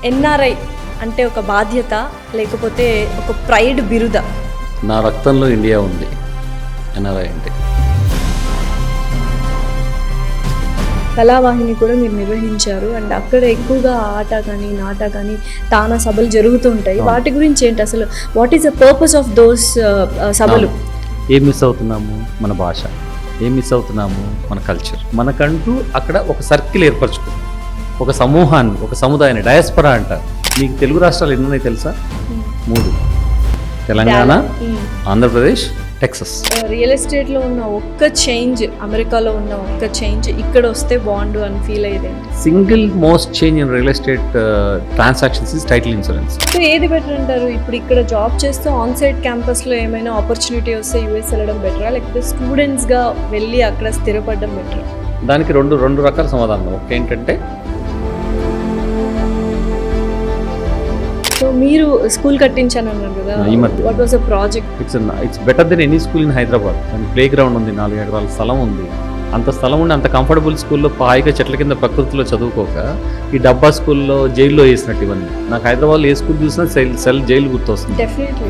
NRI అంటే ఒక బాధ్యత లేకపోతే ఒక ప్రైడ్ బిరుద? నా రక్తంలో ఇండియా ఉంది ఎన్ఆర్ఐ అంటే. కళావాహిని కూడా మీరు నిర్వహించారు అండ్ అక్కడ ఎక్కువగా ఆట కానీ నాట కానీ తానా సభలు జరుగుతుంటాయి. వాటి గురించి ఏంటి అసలు? What is the purpose of those సభలు? ఏం మిస్ అవుతున్నాము? మన భాష. ఏం మిస్ అవుతున్నాము? మన కల్చర్. మనకంటూ అక్కడ ఒక సర్కిల్ ఏర్పరచుకుంది, ఒక సమూహాన్ని, ఒక సముదాయాన్ని, డయాస్పరా అంటారు. మీకు తెలుగు రాష్ట్రాలు ఎన్ని ఉన్నాయి తెలుసా? 3: తెలంగాణ, ఆంధ్రప్రదేశ్, టెక్సస్. రియల్ ఎస్టేట్లో ఉన్న ఒక్క చేంజ్, అమెరికాలో ఉన్న ఒక్క చేంజ్ ఇక్కడ వస్తే బాగుండు అని ఫీల్ అయ్యేదండి. Single most change in real estate transactions is title insurance. So ఏది బెటర్ అంటారు? ఇప్పుడు ఇక్కడ జాబ్ చేస్తూ ఆన్ సైట్ క్యాంపస్లో ఏమైనా ఆపర్చునిటీ వస్తే యూఎస్ వెళ్ళడం బెటరా, లేకపోతే స్టూడెంట్స్గా వెళ్ళి అక్కడ స్థిరపడడం బెటరా? దానికి రెండు రకాల సమాధానం. ఒకటి ఏంటంటే, సో మీరు స్కూల్ కట్టించాను అన్నారు కదా, what was a project? It's better than any school in Hyderabad. దానికి ప్లే గ్రౌండ్ ఉంది, 4 ఎకరాల స్థలం ఉంది. అంత స్థలం ఉండి అంత కంఫర్టబుల్ స్కూల్లో హాయిగా చెట్ల కింద ప్రకృతిలో చదువుకోక ఈ డబ్బా స్కూల్లో జైల్లో వేసినట్టు ఇవన్నీ. నాకు హైదరాబాద్లో ఏ స్కూల్ చూసినా జైలు గుర్తొస్తుంది. డెఫినెట్లీ.